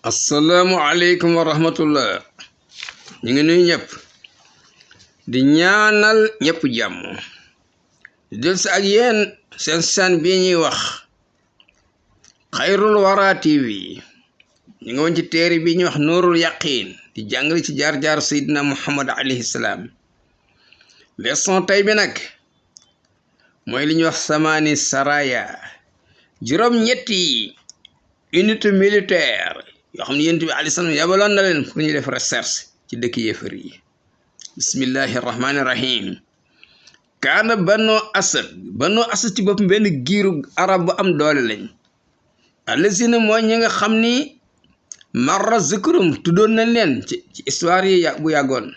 Assalamualaikum warahmatullah. Ñu ngi nuyu ñëpp di ñaanal ñëpp jàmm di del sa ak yéen seen san bi ñuy wax Khairul Wara TV. ñu ngi woon ci téere bi ñuy wax Nuurul Yaqiin di jàngale ci jaar-jaar Seydina Muhammad alayhi salaam. Leçon tey bi nag mooy li ñuy wax samaani saraya, juróom-ñetti unité militaire yoo xam ne yonent bi alayhi salaam yabaloon na leen pour ñu def recherche ci dëkk yéefar yi. bismillahi rahmaani rahim. kaana banu asad ci boppam benn giiru arab bu am doole lañ. allazina mooy ñi nga xam ni marra zikrum tuddoon nañ leen ci histoire yi bu yàggoon.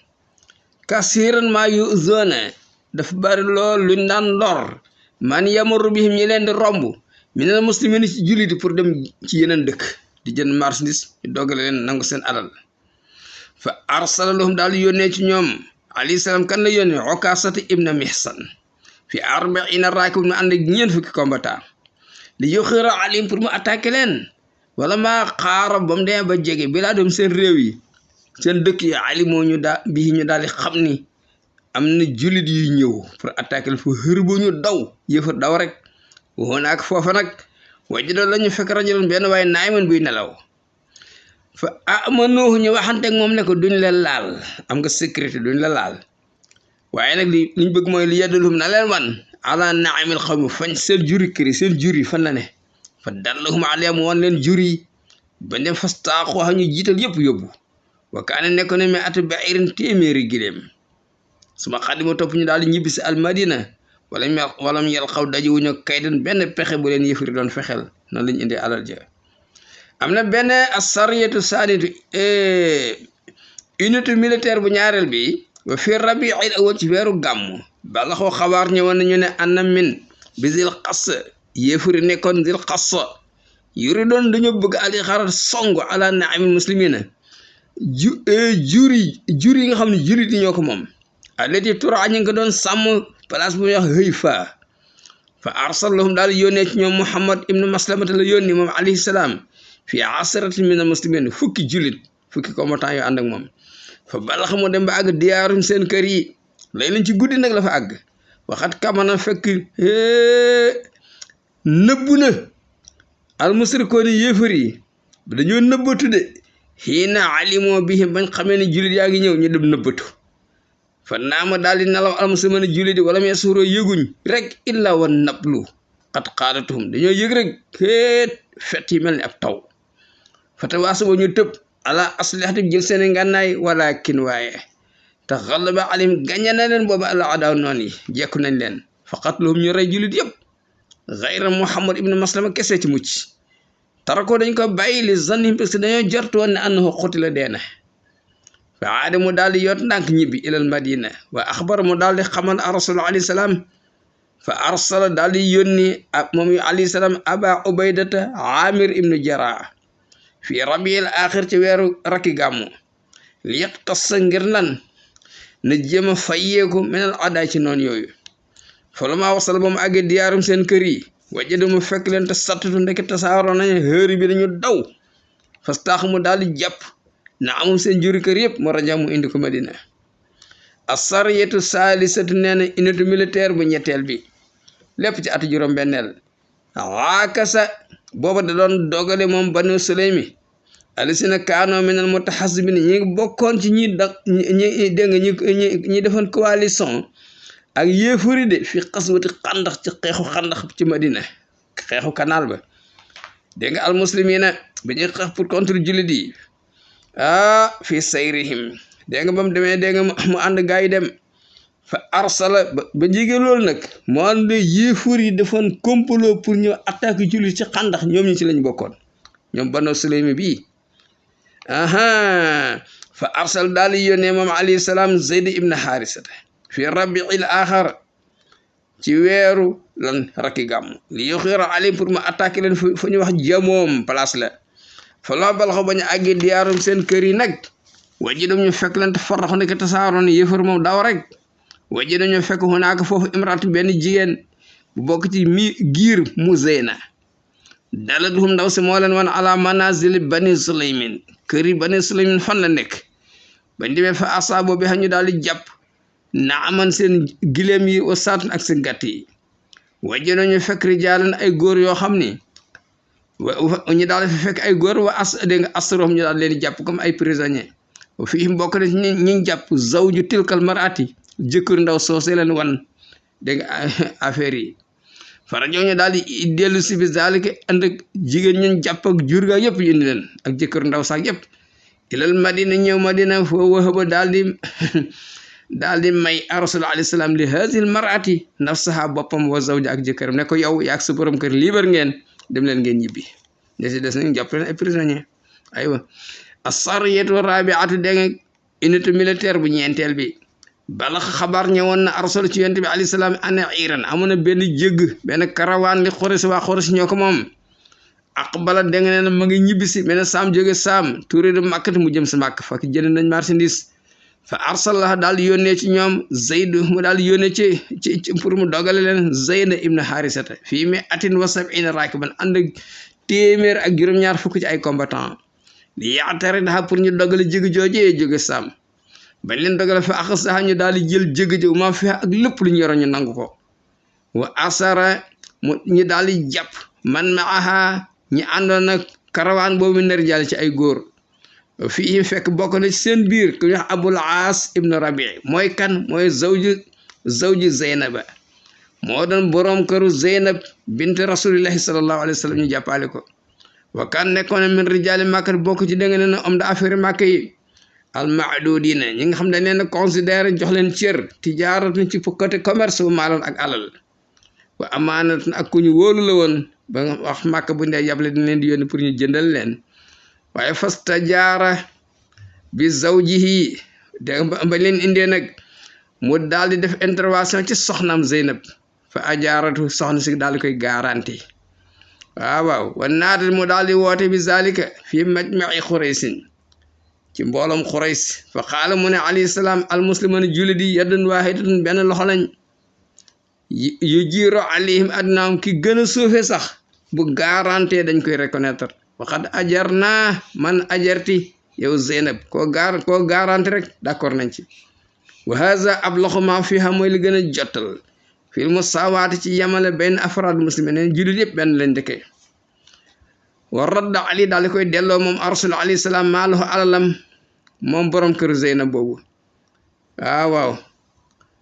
kasiran maa yu zone dafa bari lool luñ daan lor man yamuru bihim ñi leen di romb minal muslimin ci jullit pour dem ci yeneen dëkk di jënd marchandise ñu dogale leen nangu seen alal. fa arsala lahum daal yónnee ci ñoom alayhi salaam kan la yónnee Ukaasata ibna Mihsan fi arbaina raakib mu ànd ak ñeent fukki combattant li yuxira alim pour mu attaqué leen. wala maa xaara ba mu demee ba jege bilaa doom seen réew yi seen dëkk yi alimoo ñu daal bii ñu daal di xam ni am na jullit yuy ñëw pour attaquer fu xër bu ñu daw yëfa daw rek. waxoon ak foofa nag wajidoo la ñu fekk rajulan benn waaye naayman buy nelaw. fa amanuhu ñu waxanteeg moom ne ko duñ la laal, am nga sécurité duñ la laal, waaye nag liñ bëgg mooy li yaddulhum na leen wan ala naamil xawmi fañ seen juri kër yi seen jur yi fan la ne. fa dallahum alayhim mu wan leen jur yi ba dem fastaaxu wax ñu jiital yëpp yóbbu. wa kaane nekk na mais atu ba'irin téeméeri giléem. suma xadima topp ñu daal di ñibbi si almadina walam yal xaw dajewuñu kaydan benn pexe bu leen yëfari doon fexeel noonu lañu indee alal ja. am na benn asariyatu saanitu unité militaire bu ñaareel bi wa fi rabiil awwal ci weeru gàmm bala xoo xabaar ñëwoon nañu ne anna min bi zil xas yëfari nekkoon zil xas yuri doon dañoo bëgg ali xarat songu ala naamil muslimina jur yi nga xam ne jurit yi ñoo ko moom. aleti tura ñu ngi ko doon sàmm place bu ñuy wax Hëyfa. fa arsalahum daal yónnee ci ñoom Muhammad ibnu Maslamata la yónni moom alayhi salaam fi asaratin min al-muslimin fukki jullit fukki combattant yoo ànd ak moom. fa balax mu dem ba àgg diyaarum seen kër yi lay lañ ci guddi nag la fa àgg. waxat kamana fekk nëbbu na al-musrikoon yéefar yi dañoo nëbbatu de. xiina alimoo bihim bañ xamee ne jullit yaa ngi ñëw ñu dem nëbbatu. fa naama daal di nelaw almuslimuuna jullit yi wala mee suuroo yëguñ rek illa wa nablu xat xaadatuhum dañoo yëg rek xeet fet yi mel ni ab taw. fa tawaasabo ñu tëb ala aslihati jël seeni ngànnaay walakin waaye te xalaba alayhim gañe na leen booba ala adaaw noon yi jekku nañ leen. fa qatluhum ñu rey jullit yëpp xayra Muhammad ibnu Maslama kese ci mucc. tarakoo dañ ko bàyyi li zannihim parce que dañoo jortu woon ne annahu qutila deena. fa aada mu daal di yoot ndànk ñibbi ilal madina wa axbara mu daal di xamal rasul alayhi salaam. fa arsala daal di yónni moom alayhi salaam aba ubaydata amir ibnu jaraa fi rabiil axir ci weeru rakki gàmmu li yaqtassa ngir lan na jéem a fayyeeku minal adaa ci noonu yooyu. fa la maa wasala ba mu àggee diyaarum seen kër yi wajjade mu fekk leen te sattatu ndeke tasaaroo nañu xëri bi dañu daw. fastaax mu daal di jàpp na amul seen juri kër yëpp mu raja mu indi ko Madina. asariyatu saalisatu nee na unité militaire bu ñetteel bi lépp ci atu juróom-benneel. waakasa booba da doon dogale moom banu Sulaymi alisina kaanoo minal mutahassibin ñi bokkoon ci ñi dégg ñi defoon coalition ak yéefari de fi xaswati xandax ci xeexu xandax ci Madina xeexu canal ba dégg nga almuslimina bi ñuy xeex pour contre jullit yi fi sayrihim dégg nga ba mu demee dégg nga mu ànd gaa yi dem. fa arsala ba jige loolu nag mu ànd yéefar yi defoon complot pour ñu attaque jullit ci xandax ñoom ñi ci lañ bokkoon ñoom Banu Sulaym bii. fa arsal daal di yónnee moom alayhi salaam Zayd ibn Haarisata fi rabiil axar ci weeru lan rakki gàmm li yuxira alayhim pour mu attaqué leen fu ñu wax jamoom place la. fa loo balaxo bañu àggi diyaarum seen kër yi nag wajidum ñu fekk leen te farraxu nekk tasaaroon yéefar moom daw rek. wajidum ñu fekk hunaaka foofu imraatu benn jigéen bu bokk ci giir Muzayna daladuhum ndaw si moo leen wan ala manazili bani sulaymin këri bani sulaymin fan la nekk bañ demee fa asaabo bi xam ñu daal di jàpp na aman seen gileem yi wa saatan ak seen gàtt yi wajjo nañu fekk rijaalan ay góor yoo xam ni ñu daal di fekk ay góor wa dégg nga asrohum ñu daal leen di jàpp comme ay prisonniers fii bokk na ci ñi jàpp zawju tilkal marati jëkkër ndaw soosé leen wan dégg nga affaire yi farajo ñu daal di dellu si bi zalika ànd ak jigéen ñun jàpp ak jur ga yëpp indi leen ak jëkkër ndaw sax yëpp ilal madina ñëw madina foo wahaba daal di may rasul alayhi salaam li haazihil mar'ati nafsaha boppam wa zawja ak jëkkëram ne ko yow yaag sa borom kër liibar ngeen dem leen ngeen ñibbi desi des nañ jàpp leen ay prisonniers aywa as-sariyatu rabi'atu dégg nga unité militaire bu ñeenteel bi balax xabaar ñëwoon na rasul ci yonent bi alayhi salaam ana iran amoon na benn jëgg benn karawaan li Quraysh waa Quraysh ñoo ko moom aqbala dégg nga ne ma ngi ñibbisi benn saam jóge saam turidu Makka mu jëm si Makka fekk jënd nañ marchandise fa arsalah daal di yónnee ci ñoom Zayd mu daal di yónnee ci pour mu dogale leen Zayd ibn Harisata fii mi atin wa sab'ina rakiban ànd ak téeméer ak juróom-ñaar fukk ci ay combattant li yaatari daxa pour ñu dogale jëg joojee jóge saam bañ leen dogale fa axas daxa ñu daal di jël jëg jo ma fi ak lépp lu ñu yoroon ñu nangu ko wa asara ñu daal di jàpp man maaha ñi àndoon nag karawaan boobu ner jàll ci ay góor fii fekk bokk na ci seen biir ku ñuy wax Abul Aas ibnu Rabii mooy kan mooy zawju Zeynaba moo doon boroom këru Zeynab bint rasulillahi sallallahu alayhi wa sallam ñu jàppale ko wa kan nekkoon min rijaali Makka bokk ci dégg nga ne homme d'affaires Makka yi al-ma'duudina ñi nga xam ne dañ leen a considéré jox leen cër tijaaratu ci côté commerce bu maaloon ak alal wa amaanatan ak ku ñu wóolu la woon ba nga wax Makka bu ndee yàble dañ leen di yónni pour ñu jëndal leen waaye fastajaara bi zawjihi dégg ba leen indee nag mu daal di def intervention ci soxnaam Zeynab fa ajaaratu soxna si daal di koy garanti waaw wan naata mu daal di woote bi zalika fii majma'i Quraysin ci mbooloom Qurays fa qaala mu ne alayhi salaam almuslimuna jullit yi yaddun waahidatun benn loxo lañ yu jiiro alayhim adnaam ki gën a suufe sax bu garantie dañ koy reconnaître waxad ajar naa man ajarti yow Zeynab koo garanti rek d'accord nañ ci wa haza ab loxo ma fiha mooy li gën a jottal fil musaawaati ci yamale benn afraad muslimin neen jullit yëpp benn lañ dëkkee wa radda ali daal di koy delloo moom rasul alayhi salaam maalahu alalam moom borom kër Zeynab boobu waaw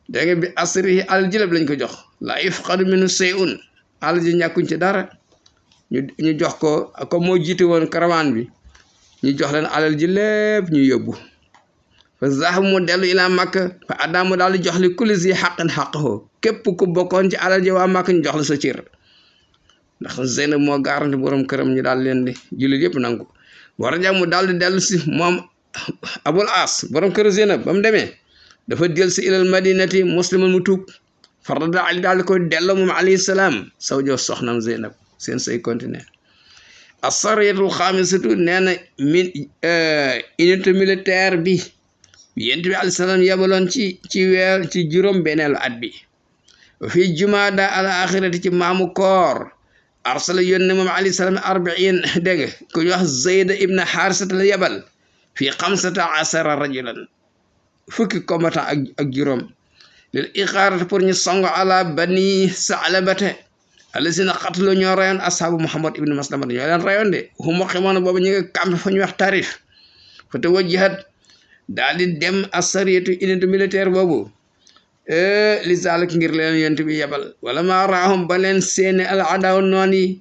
dégg nga bi asrihi alal ji lépp lañ ko jox la yufqadu minhu shay'un alal ji ñàkkuñ ci dara ñu jox ko comme moo jiite woon karawaan bi ñu jox leen alal ji lépp ñu yóbbu fa zahab mu dellu ilaa Makka fa adaamu daal di jox li kulli zi xaqin xaqahu képp ku bokkoon ci alal ji waa Makka ñu jox la sa cër ndax Zeynab moo garanti borom këram ñu daal leen di jullit yëpp nangu waraja mu daal di dellu si moom Abul As borom kër Zeynab ba mu demee dafa del si ilal madinati musliman mu tuub farada ali daal di koy delloo moom alayhi salaam saw joo soxnam Zeynab seen say continuer as-sariyatul xaamisatu nee na unité militaire bi yent bi alayhi salaam yabaloon ci weer ci juróom benneelu at bi fii jumaada al axirati ci maamu koor arsala yónne moom alayhi salaam arbain dégg nga ku ñu wax Zayd ibn Harisata la yabal fii 15 rajulan fukki combattant ak juróom lil iqaarat pour ñu songo ala bani Sa'labata allasina xatlu ñoo rayoon ashaabu Muhammad ibn Maslama ñoo leen rayoon de humo ximoon boobu ñu ngi campé fa ñu wax Tarif fa tawajjahat daal di dem asariyatu unité militaire boobu li zalik ngir leen yonent bi yebal wala ma raahum ba leen seeni al adaw noon yi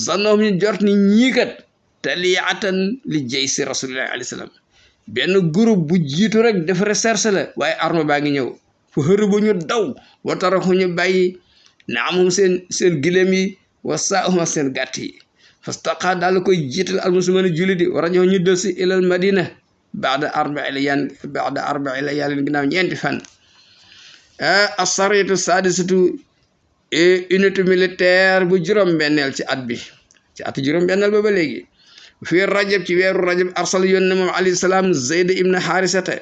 zannoom ñu jort ni ñii kat taliatan li jaysi rasulillahi alayhi salaam benn groupe bu jiitu rek def recherche la waaye arme baa ngi ñëw fu hër bu ñu daw wataraxu ñu bàyyi naamum seen gileem yi wa saahum seen gàtt yi fastaqa daal koy jiital almuslimana jullit yi warajo ñu del si ilal madina baada arba'i layaalin ginnaaw ñeenti fan as-sariyatu sadisatu unité militaire bu juróom-benneel ci at bi ci at juróom-benneel ba léegi fii rajab ci weeru rajab arsal yónne moom alayhi salaam Zayd ibn Harisata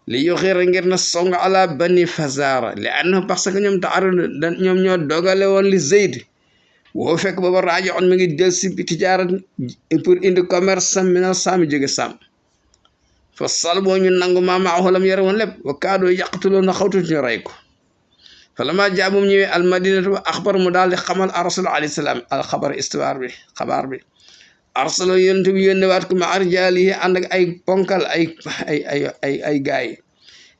li yoxira ngir na song ala bani Fazara li annahu parce que ñoom ñoo dogale woon li Zayd woo fekk booba raajo on mi ngi del si bi tijaarat pour indi commerce sam minal saami jóge sam fa sal boo ñu nangu maama axolam yore woon lépp wa kaadoo yàqatuloo na xawtut ñu rey ko fa la ma jaabum ñëwee al madinatu axbar mu daal di xamal a rasul alayhi salaam al xabar istiwaar bi xabaar bi arsalo yonent bi yónnewaat ko ma arjaalihi ànd ak ay ponkal ay gaay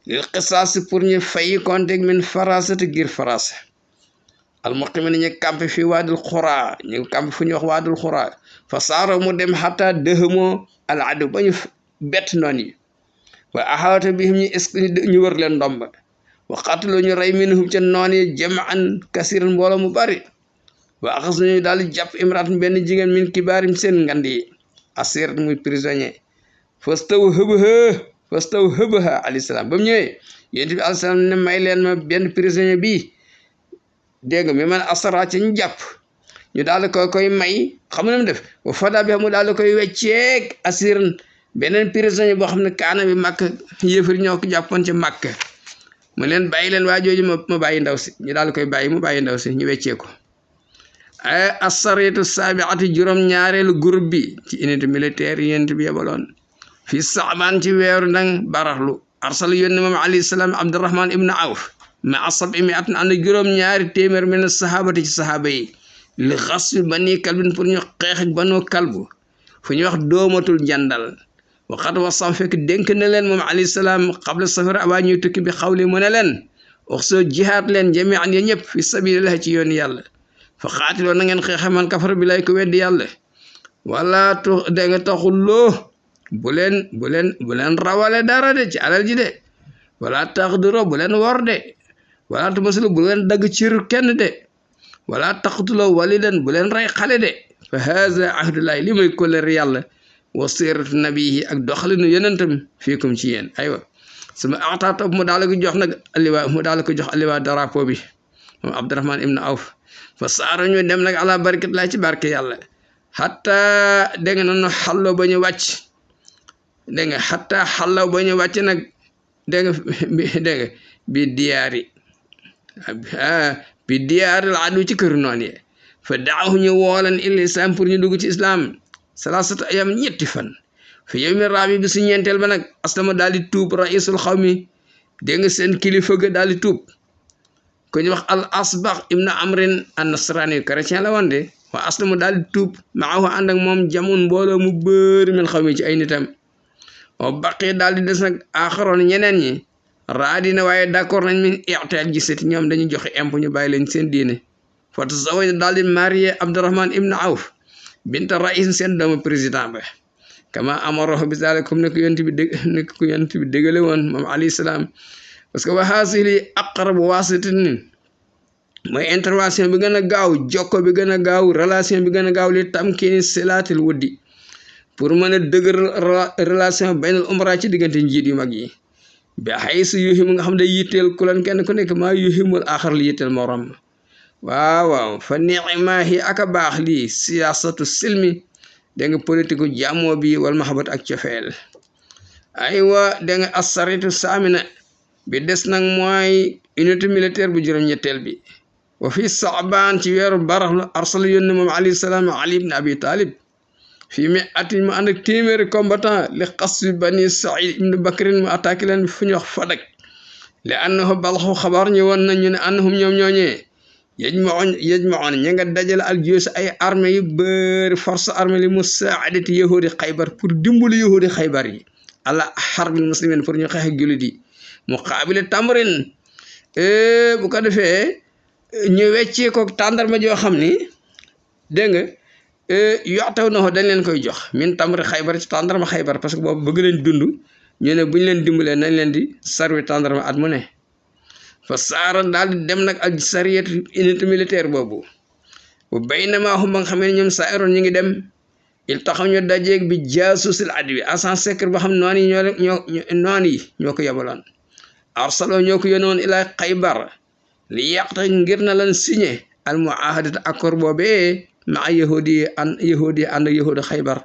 lil qisaas pour ñu fayi konteeg min farasati ngir farasa almuqimi ñu campe fii waadul xuraa ñu campe fu ñu wax waadul xuraa fa saaro mu dem xata dëhëmoo al adu ba ñu bett noon yi wa axawata bihim ñu wër leen ndomba wa qatloo ñu rey minhum ca noon yi jamaan kasiran mbooloo mu bari wa axas nañu daal di jàpp imraat benn jigéen min kibaarim seen ngand yi asirat muy prisonnier fastaw hëbaha alayhi salaam ba mu ñëwee yonent bi alayhi salaam ne may leen ma benn prisonnier bii dégg nga mi man asara ca ñu jàpp ñu daal di koy may xam na mu def wa fada bi mu daal di koy wecceeg asiran beneen prisonnier boo xam ne kaana bi màkk yéefar ñoo ko jàppoon ca màkk mu leen bàyyi leen waa jooju ma bàyyi ndaw si ñu daal di koy bàyyi mu bàyyi ndaw si ñu weccee ko ay asaritu saabiati juróom ñaareelu groupe bi ci unité militaire yi yonent bi yebaloon fii saabaan ci weeru nang baraxlu arsala yónni moom alayhi salaam abdurahman ibn awf ma asab imi at na ànd juróom ñaari téeméer min sahabati ci sahaaba yi li xas bi bani kalbin pour ñu xeex ak banoo kalbu fu ñu wax doomatul jandal waxat wasam fekk dénk na leen moom alayhi salaam qabla safar abaa ñuy tukki bi xawli mu ne leen wax soo jihaat leen jamian ya ñëpp fi sabilillah ci yoon yàlla fa xaatiloo na ngeen xeexe man kafara bi lay ko weddi yàlla wala tu da nga taxulloo bu leen rawale dara de ci alal ji de wala taxduroo bu leen wor de wala tumasilo bu leen dagg ciru kenn de wala taqtuloo walidan bu leen rey xale de fa haza ahdullahi li muy koleer yàlla wa siratu nabihi ak doxalinu yonentam fiikum ci yéen aywa sama axtaa topp mu daal ko jox nag aliwa drapeau bi moom abdurahman ibn awf fa saaro ñu dem nag ala barakat laa ci barke yàlla xatta dégg nga noonu xalloo ba ñu wàcc dégg nga xatta xalloo ba ñu wàcc nag dégg nga bi diyaari la adu ci këru noonu ye fa daahu ñu woolan il islam pour ñu dugg ci islam salasata ayam ñetti fan fa yow mi raabi bi su ñeenteel ba nag aslama daal di tuub raisul xawmi dégg nga seen kilifa ga daal di tuub ko ñu wax al asbax ibnu amrin an nasrani chrétien la woon de wa aslama daal di tuub maahu ànd ak moom jamun mbooloo mu bëri min xawmi ci ay nitam wa baqi daal di des nag aaxaroon ñeneen ñi raadina waaye d'accord nañ min ixtaal gisati ñoom dañuy joxe imp ñu bàyyi leen seen diine fa tazawaja daal di marié abdurahman ibnu awf binta rais seen doomu président ba kama amarahu bi zalik comme ne ko yonent bi dégale woon moom alayhi salaam parce que wa haasili aqrabu waasitatin mooy intervention bi gën a gaaw jokko bi gën a gaaw relation bi gën a gaaw li tamkini silaatil wuddi pour mën a dëgër relation baynal umra ci diggante njiit yu mag yi bi xay su yuhimu nga xam ne yitteel ku leen kenn ku nekk maa yuhimul axar li yitteel morom waaw fa ni'ma hi aka baax lii siyaasatu silmi dégg nga politique jàmmoo bi wal mahabat ak cofeel aywa dégg nga asaritu saamina bi des nag mooy unité militaire bu juróom-ñetteel bi wa fi saabaan ci weeru baraxlu arsala yónni moom alayhi salaam ali ibn abi talib fii mi ati mu ànd ak téeméeri combattant li xas bi bani said ibn bakrin mu attaqué leen fu ñu wax fadak li annahu balaxu xabaar ñu woon na ñu ne annahum ñoom ñooñee yajmaoon ña nga dajale al juyuus ay armée yu bëri force armée li musaadati yahudi xaybar pour dimbali yahudi xaybar yi ala xarbil muslimin pour ñu xeex ak jullit yi muqaabile tamrin bu ko defee ñu weccee ko tàndarma joo xam ni dégg nga yoxtaw na ko dañ leen koy jox min tamri xaybar ci tàndarma xaybar parce que boobu bëgg leen dund ñu ne bu ñu leen dimbalee nañ leen di sarwi tàndarma at mu ne fa saara daal di dem nag ak sariyat unité militaire boobu bu baynama hum ba nga xam ne ñoom saa'iroon ñu ngi dem il taxaw ñu dajeeg bi jaasuusil adwi agent secret boo xam noon yi ñoo ko yabaloon arsaloo ñoo ko yónnoon ilaa xaybar li yàqta ngir na lan signé al muahadata accord boobee ma yahudi ànd ak yahudi xaybar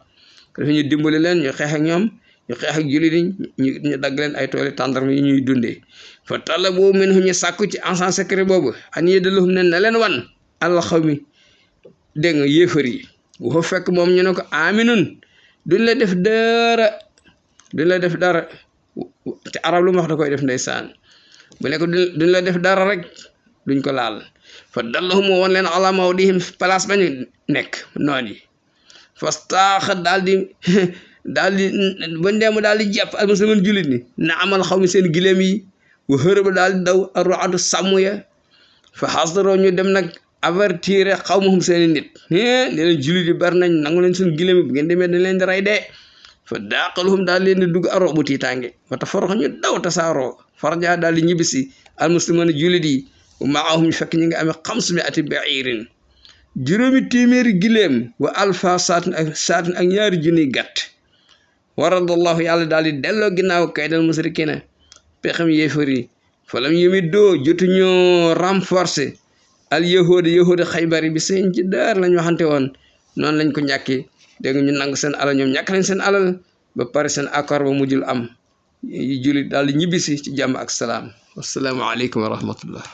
dafa ñu dimbali leen ñu xeex ak ñoom ñu xeex ak jullit ñu dagg leen ay tooli tàndarma yi ñuy dundee fa talabu minhum ñu sàkku ci agent secret boobu an yadalahum ne na leen wan al xawmi dégg nga yéefar yi waxoo fekk moom ñu ne ko aminun duñ la def dara duñ la def dara te arab lu mu wax da koy def ndeysaan bu ne ko duñ la def dara rek duñ ko laal fa dallahum woon leen ala mawdihim place bañu nekk noon yi fastaaxa daal di bañ dem daal di jàpp almuslimin jullit ni na amal xaw mi seen gileem yi wa hërëba daal di daw arroatu sàmm ya fa xasdaroo ñu dem nag avertir xaw ma xum seeni nit ne leen jullit yi bari nañ nangu leen suñu gileem yi bu ngeen demee dañ leen di rey dee fa daaqaluhum daal leen di dugg arro bu tiitaange wata forox ñu daw tasaaroo farja daal di ñibbisi almuslimin jullit yi maahum ñu fekk ñi nga amee 500 ba'irin juróomi téeméeri gileem wa alfa saatin ak 2 junniy gàtt waradallahu yàlla daal di delloo ginnaaw kaydal musrikina pexem yéefar yi falam yumi doo jotuñoo renforcer al yahudi xaybar yi bi seen ci daar lañ waxante woon noonu lañ ko ñàkki dégg ñu nangu seen alal ñoom ñàkk nañ seen alal ba pare seen accord ba mujjul am jullit daal di ñibbisi ci jàmm ak salaam wassalaamu aleykum wa rahmatullah